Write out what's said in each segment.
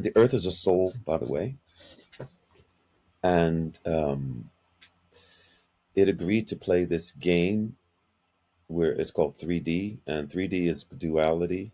The Earth is a soul, by the way, and it agreed to play this game where it's called 3D, and 3D is duality,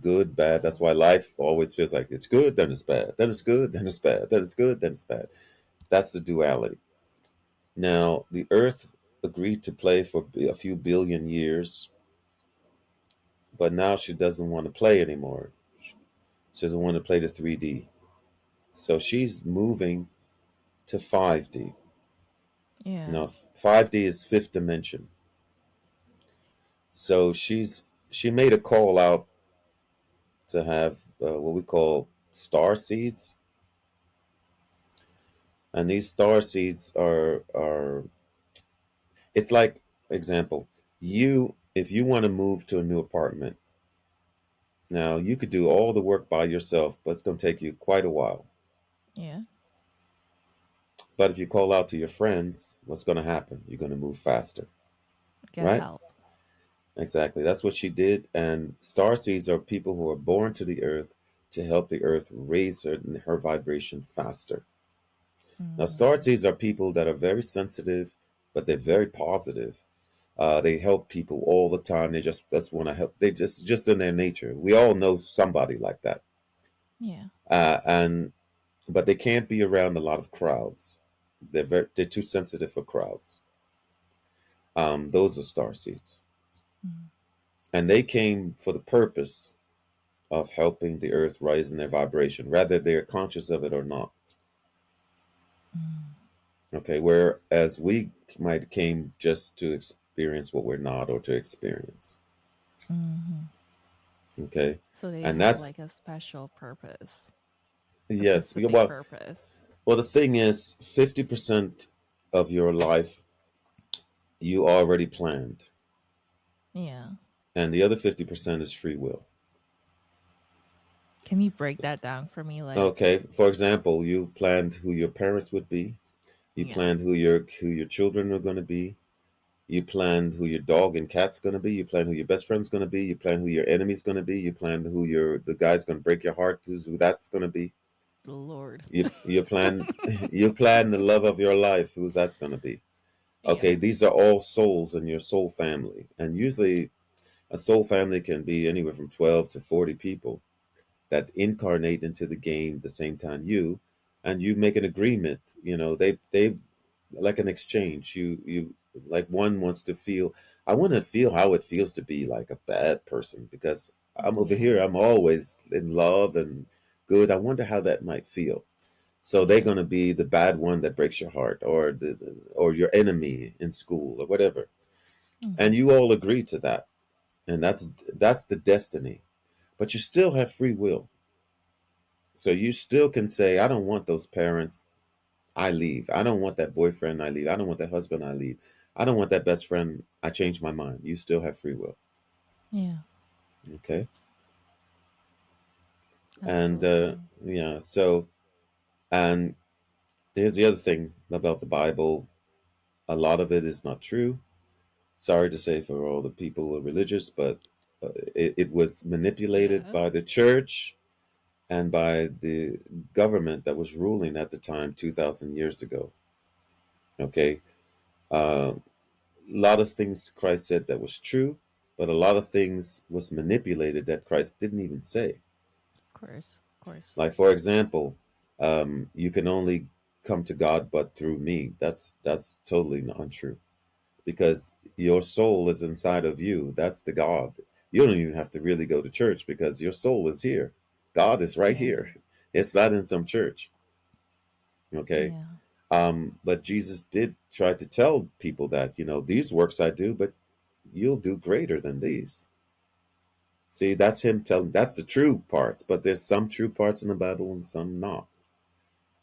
good, bad. That's why life always feels like it's good, then it's bad, then it's good, then it's bad, then it's good, then it's bad. That's the duality. Now, the Earth agreed to play for a few billion years, but now she doesn't want to play anymore. She doesn't want to play the 3D. So she's moving to 5D. Yeah. Now, 5D is fifth dimension. So she made a call out to have what we call star seeds, and these star seeds are it's like example, you if you want to move to a new apartment, now you could do all the work by yourself, but it's going to take you quite a while. Yeah. But if you call out to your friends, what's going to happen? You're going to move faster, Get right? help. Exactly. That's what she did. And star seeds are people who are born to the earth to help the earth raise her vibration faster. Now, star Mm. seeds are people that are very sensitive, but they're very positive. They help people all the time. They just want to help. They just in their nature. We all know somebody like that. Yeah. And but they can't be around a lot of crowds. They're too sensitive for crowds. Those are star seeds, Mm. and they came for the purpose of helping the earth rise in their vibration, whether they're conscious of it or not. Mm. Okay, whereas we might came just to experience what we're not or to experience. Hmm. Okay, So they and have that's like a special purpose, a yes. specific Well, purpose. well, the thing is, 50% of your life you already planned, Yeah. and the other 50% is free will. Can you break that down for me? Like, Okay, for example, you planned who your parents would be. You yeah, planned who your children are going to be. You planned who your dog and cat's going to be. You plan who your best friend's going to be. You plan who your enemy's going to be. You plan who the guy's going to break your heart, who that's going to be. Lord. You plan you plan the love of your life, who that's going to be. Okay, Yeah. these are all souls in your soul family, and usually a soul family can be anywhere from 12 to 40 people that incarnate into the game the same time you, and you make an agreement. They like an exchange. You like one wants to feel. I want to feel how it feels to be like a bad person because I'm over here. Yeah. I'm always in love and good. I wonder how that might feel. So they're Yeah. going to be the bad one that breaks your heart, or your enemy in school, or whatever. And Hmm. you all agree to that, and that's the destiny. But you still have free will, so you still can say, "I don't want those parents. I leave. I don't want that boyfriend. I leave. I don't want that husband. I leave. I don't want that best friend. I change my mind." You still have free will, Yeah. okay? And Absolutely. yeah, so and here's the other thing about the Bible: a lot of it is not true. Sorry to say for all the people who are religious, but it was manipulated Yeah. by the church and by the government that was ruling at the time 2,000 years ago. Okay. A lot of things Christ said that was true, but a lot of things was manipulated that Christ didn't even say. Of course. Of course. Like, for example, you can only come to God but through me. That's totally untrue because your soul is inside of you. That's the God. You don't even have to really go to church because your soul is here. God is right Yeah. here. It's not in some church. Okay. Yeah. But Jesus did try to tell people that, these works I do, but you'll do greater than these. See, that's him telling, that's the true parts, but there's some true parts in the Bible and some not.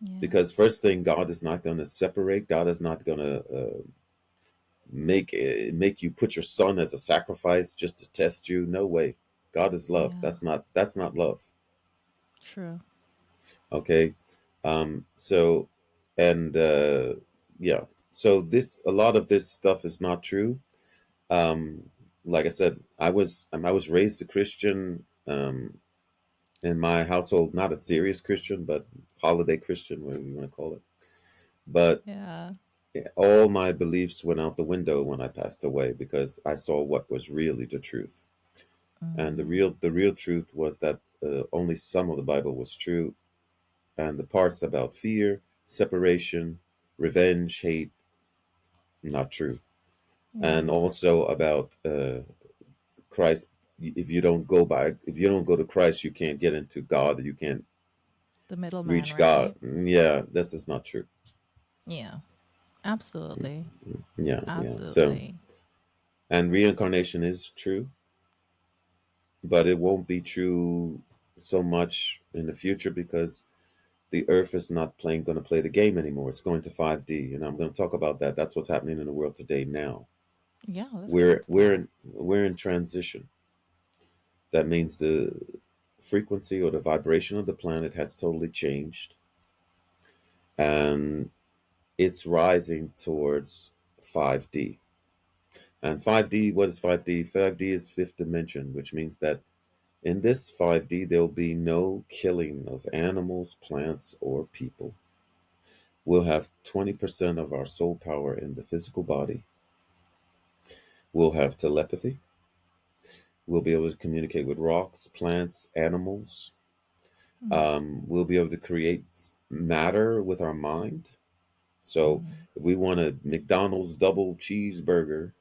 Yeah. Because first thing, God is not going to separate. God is not going to make you put your son as a sacrifice just to test you. No way. God is love. Yeah. That's not love. True. Okay. So and yeah. So this a lot of this stuff is not true. Um, like I said, I was raised a Christian. in my household, not a serious Christian, but holiday Christian, whatever you want to call it. But Yeah. all my beliefs went out the window when I passed away because I saw what was really the truth. And the Mm. real truth was that only some of the Bible was true, and the parts about fear, separation, revenge, hate, not true. And Yeah. also about Christ. If you don't go to Christ, you can't get into God. You can't The middleman, reach God. right? Yeah, this is not true. Yeah. Absolutely. Yeah, yeah. So, Absolutely. and reincarnation is true, but it won't be true so much in the future because the Earth is not playing going to play the game anymore. It's going to 5D, and I'm going to talk about that. That's what's happening in the world today. Now Yeah, let's get we're into we're that. in, we're in transition. That means the frequency or the vibration of the planet has totally changed, and it's rising towards 5D. And 5D, what is 5D? 5D is fifth dimension, which means that in this 5D, there'll be no killing of animals, plants, or people. We'll have 20% of our soul power in the physical body. We'll have telepathy. We'll be able to communicate with rocks, plants, animals. Mm. We'll be able to create matter with our mind. So Mm. if we want a McDonald's double cheeseburger,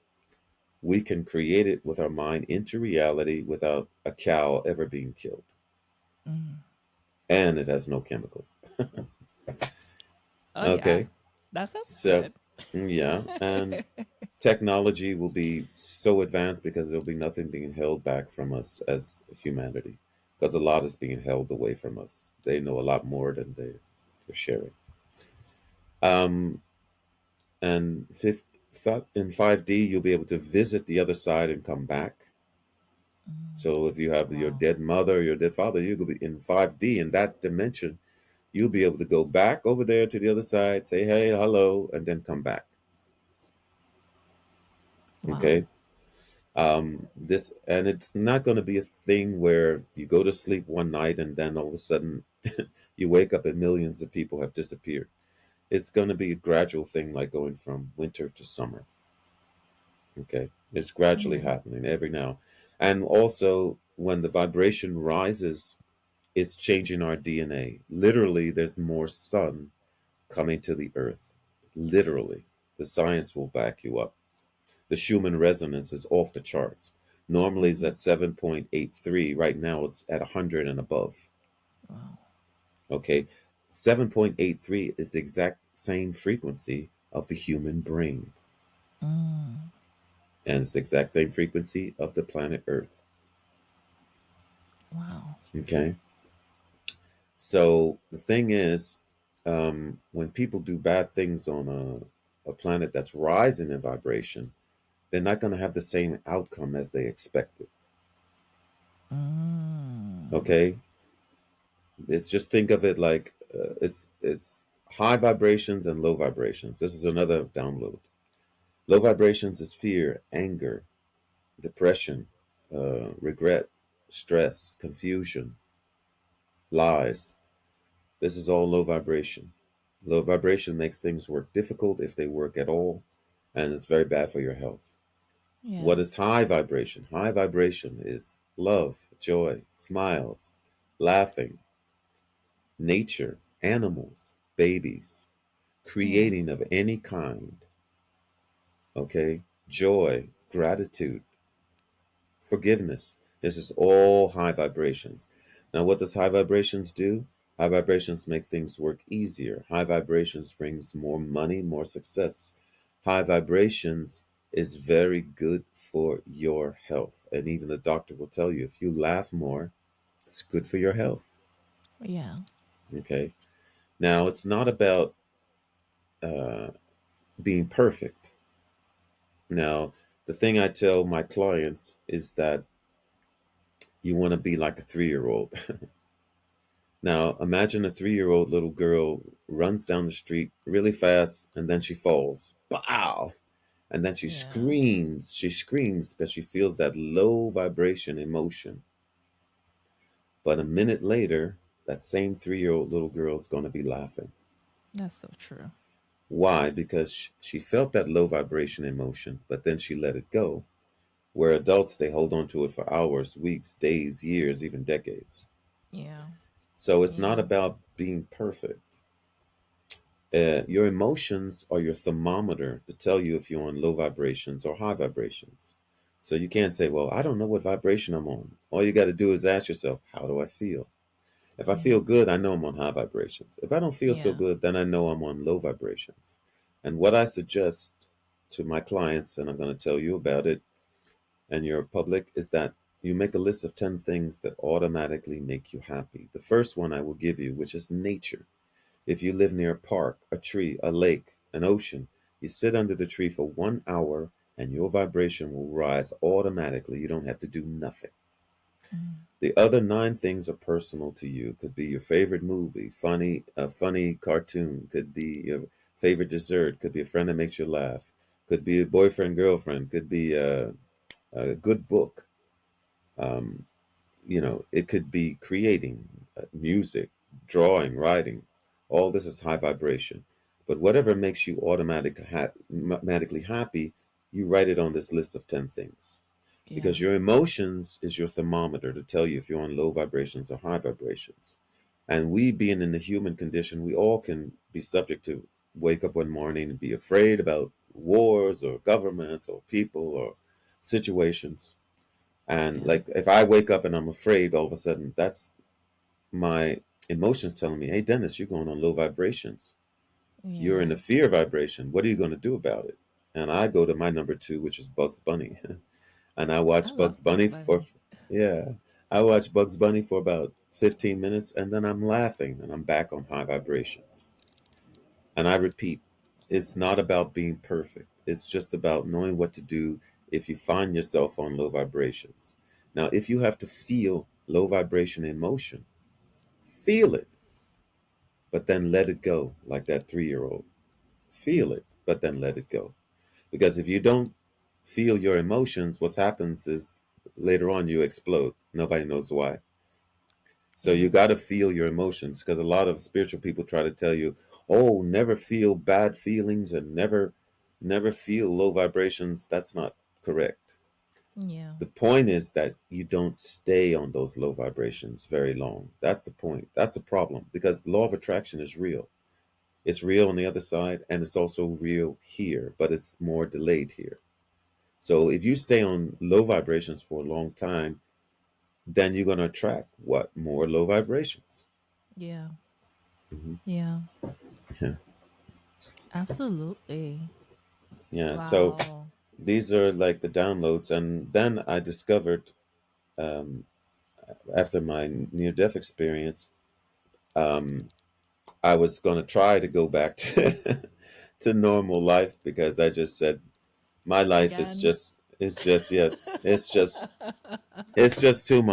we can create it with our mind into reality without a cow ever being killed. Mm. And it has no chemicals. Oh yeah. Okay. That sounds So, good. yeah. And technology will be so advanced because there'll be nothing being held back from us as humanity. Because a lot is being held away from us. They know a lot more than they're sharing. Um, and in 5D, you'll be able to visit the other side and come back. Mm. So if you have your Wow. dead mother, your dead father, you could be in 5D in that dimension. You'll be able to go back over there to the other side, say hey, hello, and then come back. Wow. Okay. This and it's not going to be a thing where you go to sleep one night and then all of a sudden you wake up and millions of people have disappeared. It's going to be a gradual thing, like going from winter to summer. Okay, it's gradually Yeah. happening every now, and also when the vibration rises, it's changing our DNA. Literally, there's more sun coming to the earth. Literally, the science will back you up. The Schumann resonance is off the charts. Normally it's Mm. at 7.83. Right now it's at 100 and above. Wow. Okay. 7.83 is the exact same frequency of the human brain. Mm. And it's the exact same frequency of the planet Earth. Wow. Okay. So the thing is, when people do bad things on a planet that's rising in vibration, they're not going to have the same outcome as they expected. Mm. Okay. It's just think of it like it's high vibrations and low vibrations. This is another download. Low vibrations is fear, anger, depression, regret, stress, confusion, lies. This is all low vibration. Low vibration makes things work difficult if they work at all, and it's very bad for your health. What Yeah. is high vibration? High vibration is love, joy, smiles, laughing, nature, animals, babies, Yeah. creating of any kind, okay? Joy, gratitude, forgiveness. This is all high vibrations. Now, what does high vibrations do? High vibrations make things work easier. High vibrations brings more money, more success. High vibrations is very good for your health. And even the doctor will tell you if you laugh more, it's good for your health. Yeah. Okay. Now, it's not about uh, being perfect. Now, the thing I tell my clients is that you want to be like a 3 year old. Now, imagine a 3 year old little girl runs down the street really fast and then she falls. Pow! And then she Yeah. screams. She screams because she feels that low vibration emotion. But a minute later, that same 3 year old little girl is going to be laughing. That's so true. Why? Because she felt that low vibration emotion, but then she let it go. Where adults, they hold on to it for hours, weeks, days, years, even decades. Yeah. So it's not Yeah. about being perfect. Your emotions are your thermometer to tell you if you're on low vibrations or high vibrations. So you can't say, well, I don't know what vibration I'm on. All you got to do is ask yourself, how do I feel? If I Yeah. feel good, I know I'm on high vibrations. If I don't feel so Yeah. good, then I know I'm on low vibrations. And what I suggest to my clients, and I'm going to tell you about it and your public, is that you make a list of 10 things that automatically make you happy. The first one I will give you, which is nature. If you live near a park, a tree, a lake, an ocean, you sit under the tree for 1 hour and your vibration will rise automatically. You don't have to do nothing. Mm. The other 9 things are personal to you. Could be your favorite movie, a funny cartoon, could be your favorite dessert, could be a friend that makes you laugh, could be a boyfriend, girlfriend, could be a good book. Um, it could be creating music, drawing, writing. All this is high vibration. But whatever makes you automatically happy, you write it on this list of 10 things. Yeah. Because your emotions is your thermometer to tell you if you're on low vibrations or high vibrations. And we, being in the human condition, we all can be subject to wake up one morning and be afraid about wars or governments or people or situations. And Yeah. like if I wake up and I'm afraid, all of a sudden that's my emotions telling me, hey, Dennis, you're going on low vibrations. You're in Yeah. a fear vibration. What are you going to do about it? And I go to my number two, which is Bugs Bunny. And I I watch love Bugs Bugs Bunny Bunny. yeah, I watch Bugs Bunny for about 15 minutes and then I'm laughing and I'm back on high vibrations. And I repeat, it's not about being perfect. It's just about knowing what to do if you find yourself on low vibrations. Now, if you have to feel low vibration emotion, feel it, but then let it go like that 3 year old. Feel it, but then let it go. Because if you don't feel your emotions, what happens is later on you explode. Nobody knows why. So you Yeah. got to feel your emotions because a lot of spiritual people try to tell you, "Oh, never feel bad feelings and never feel low vibrations." That's not correct. Yeah. The point is that you don't stay on those low vibrations very long. That's the point. That's the problem because the law of attraction is real. It's real on the other side and it's also real here, but it's more delayed here. So if you stay on low vibrations for a long time, then you're going to attract what? More low vibrations. Yeah. Mhm. Yeah. Yeah. Absolutely. Yeah. So Wow. these are like the downloads. And then I discovered um, after my near death experience, um, I was going to try to go back to, to normal life because I just said, my life is Again. just, yes, it's just too much.